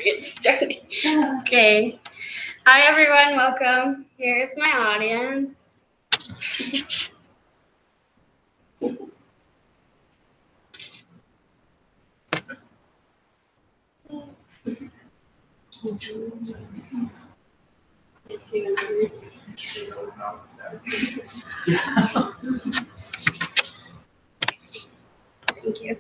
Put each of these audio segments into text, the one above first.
Get started. Okay. Hi, everyone. Welcome. Here's my audience. Thank you.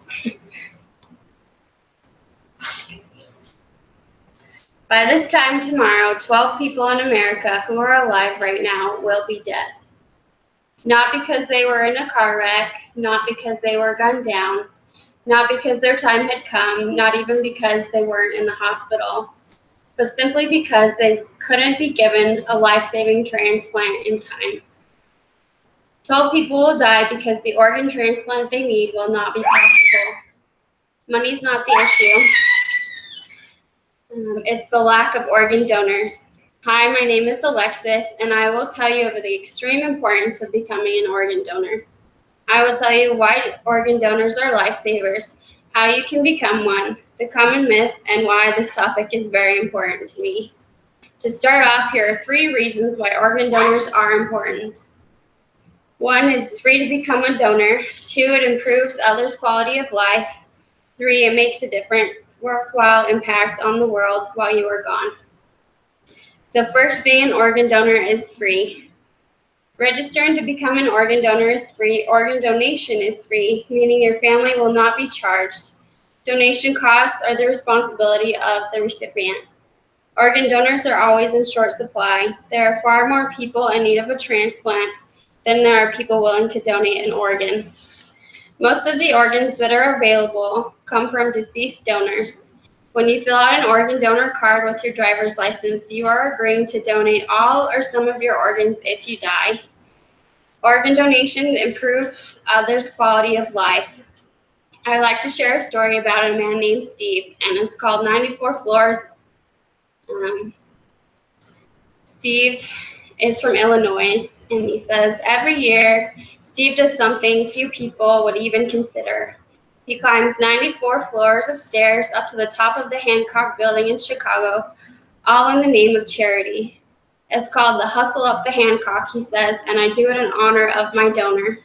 By this time tomorrow, 12 people in America who are alive right now will be dead. Not because they were in a car wreck, not because they were gunned down, not because their time had come, not even because they weren't in the hospital, but simply because they couldn't be given a life-saving transplant in time. 12 people will die because the organ transplant they need will not be possible. Money's not the issue. It's the lack of organ donors. Hi, my name is Alexis, and I will tell you of the extreme importance of becoming an organ donor. I will tell you why organ donors are lifesavers, how you can become one, the common myths, and why this topic is very important to me. To start off, here are 3 reasons why organ donors are important. 1, it's free to become a donor. 2, it improves others' quality of life. 3, it makes a difference, worthwhile impact on the world while you are gone. So first, being an organ donor is free. Registering to become an organ donor is free. Organ donation is free, meaning your family will not be charged. Donation costs are the responsibility of the recipient. Organ donors are always in short supply. There are far more people in need of a transplant than there are people willing to donate an organ. Most of the organs that are available come from deceased donors. When you fill out an organ donor card with your driver's license, you are agreeing to donate all or some of your organs if you die. Organ donation improves others' quality of life. I like to share a story about a man named Steve, and it's called 94 Floors. Steve is from Illinois, and he says, every year, Steve does something few people would even consider. He climbs 94 floors of stairs up to the top of the Hancock Building in Chicago, all in the name of charity. It's called the Hustle Up the Hancock, he says, and I do it in honor of my donor.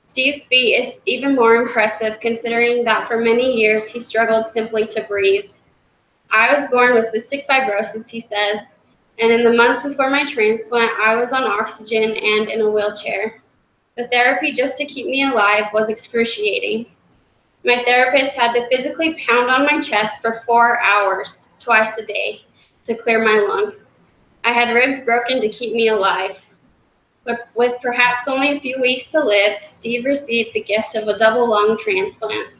Steve's feat is even more impressive considering that for many years he struggled simply to breathe. I was born with cystic fibrosis, he says, and in the months before my transplant, I was on oxygen and in a wheelchair. The therapy just to keep me alive was excruciating. My therapist had to physically pound on my chest for 4 hours, twice a day, to clear my lungs. I had ribs broken to keep me alive. But with perhaps only a few weeks to live, Steve received the gift of a double lung transplant.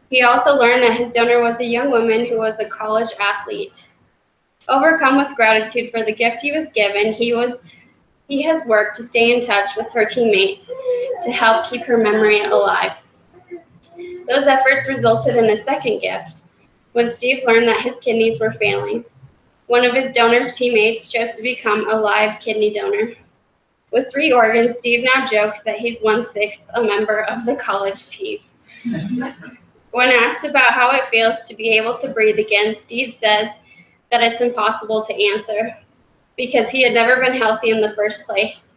He also learned that his donor was a young woman who was a college athlete. Overcome with gratitude for the gift he was given, he has worked to stay in touch with her teammates to help keep her memory alive. Those efforts resulted in a second gift, when Steve learned that his kidneys were failing. One of his donor's teammates chose to become a live kidney donor. With 3 organs, Steve now jokes that he's 1/6 a member of the college team. When asked about how it feels to be able to breathe again, Steve says that it's impossible to answer because he had never been healthy in the first place.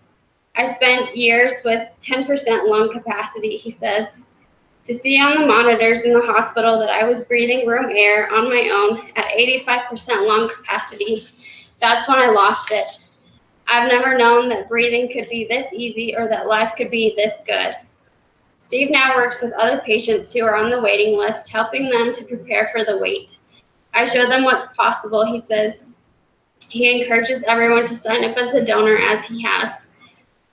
I spent years with 10% lung capacity, he says. To see on the monitors in the hospital that I was breathing room air on my own at 85% lung capacity, that's when I lost it. I've never known that breathing could be this easy or that life could be this good. Steve now works with other patients who are on the waiting list, helping them to prepare for the wait. I show them what's possible, he says. He encourages everyone to sign up as a donor as he has.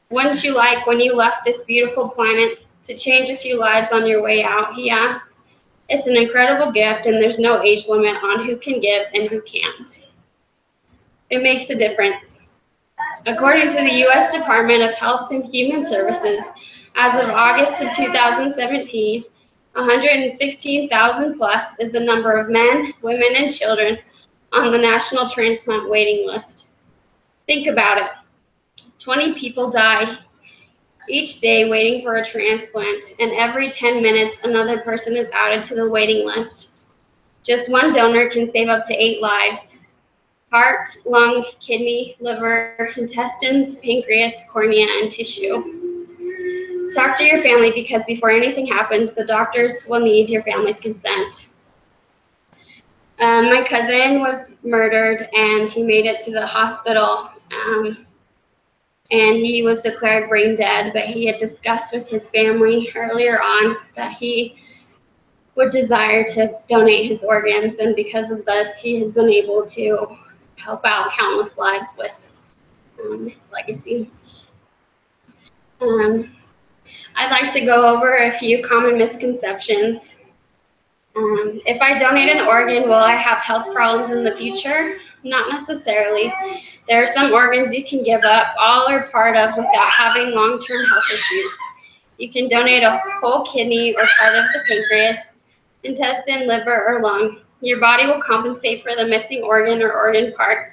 Wouldn't you like, when you left this beautiful planet, to change a few lives on your way out, he asks. It's an incredible gift, and there's no age limit on who can give and who can't. It makes a difference. According to the U.S. Department of Health and Human Services, as of August of 2017, 116,000 plus is the number of men, women, and children on the national transplant waiting list. Think about it. 20 people die each day waiting for a transplant, and every 10 minutes another person is added to the waiting list. Just one donor can save up to 8 lives: heart, lung, kidney, liver, intestines, pancreas, cornea, and tissue. Talk to your family because before anything happens, the doctors will need your family's consent. My cousin was murdered and he made it to the hospital, and he was declared brain dead, but he had discussed with his family earlier on that he would desire to donate his organs, and because of this, he has been able to help out countless lives with his legacy. I'd like to go over a few common misconceptions. If I donate an organ, will I have health problems in the future? Not necessarily. There are some organs you can give up, all or part of, without having long-term health issues. You can donate a whole kidney or part of the pancreas, intestine, liver, or lung. Your body will compensate for the missing organ or organ part.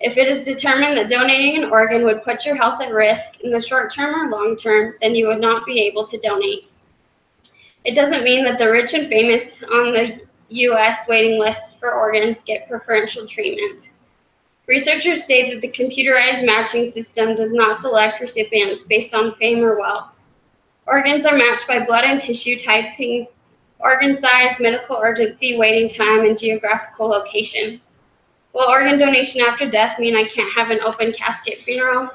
If it is determined that donating an organ would put your health at risk in the short term or long term, then you would not be able to donate. It doesn't mean that the rich and famous on the U.S. waiting list for organs get preferential treatment. Researchers state that the computerized matching system does not select recipients based on fame or wealth. Organs are matched by blood and tissue typing, organ size, medical urgency, waiting time, and geographical location. Will organ donation after death mean I can't have an open casket funeral?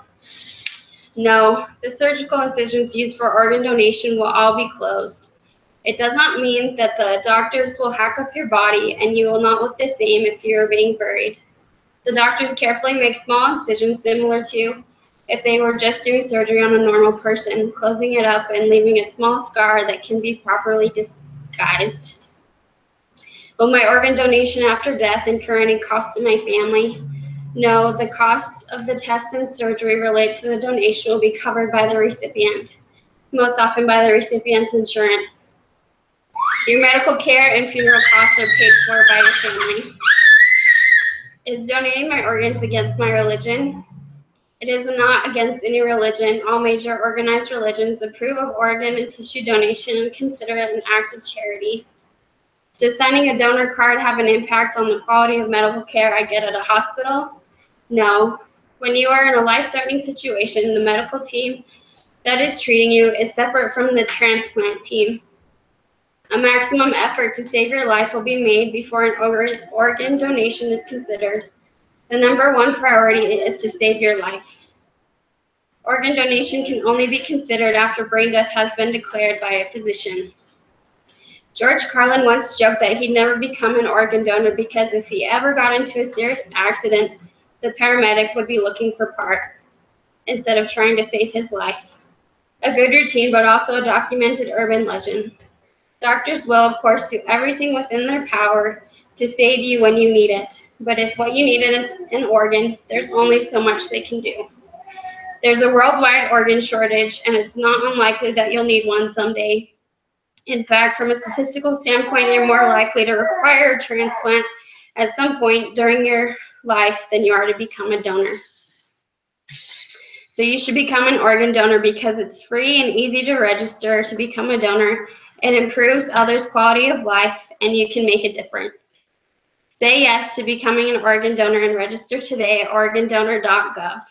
No, the surgical incisions used for organ donation will all be closed. It does not mean that the doctors will hack up your body and you will not look the same if you are being buried. The doctors carefully make small incisions similar to if they were just doing surgery on a normal person, closing it up and leaving a small scar that can be properly disguised. Will my organ donation after death incur any cost to my family? No, the costs of the tests and surgery related to the donation will be covered by the recipient, most often by the recipient's insurance. Your medical care and funeral costs are paid for by your family. Is donating my organs against my religion? It is not against any religion. All major organized religions approve of organ and tissue donation and consider it an act of charity. Does signing a donor card have an impact on the quality of medical care I get at a hospital? No. When you are in a life-threatening situation, the medical team that is treating you is separate from the transplant team. A maximum effort to save your life will be made before an organ donation is considered. The number one priority is to save your life. Organ donation can only be considered after brain death has been declared by a physician. George Carlin once joked that he'd never become an organ donor because if he ever got into a serious accident, the paramedic would be looking for parts instead of trying to save his life. A good routine, but also a documented urban legend. Doctors will, of course, do everything within their power to save you when you need it. But if what you need is an organ, there's only so much they can do. There's a worldwide organ shortage, and it's not unlikely that you'll need one someday. In fact, from a statistical standpoint, you're more likely to require a transplant at some point during your life than you are to become a donor. So you should become an organ donor because it's free and easy to register to become a donor. It improves others' quality of life, and you can make a difference. Say yes to becoming an organ donor and register today at organdonor.gov.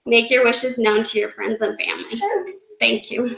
Make your wishes known to your friends and family. Thank you.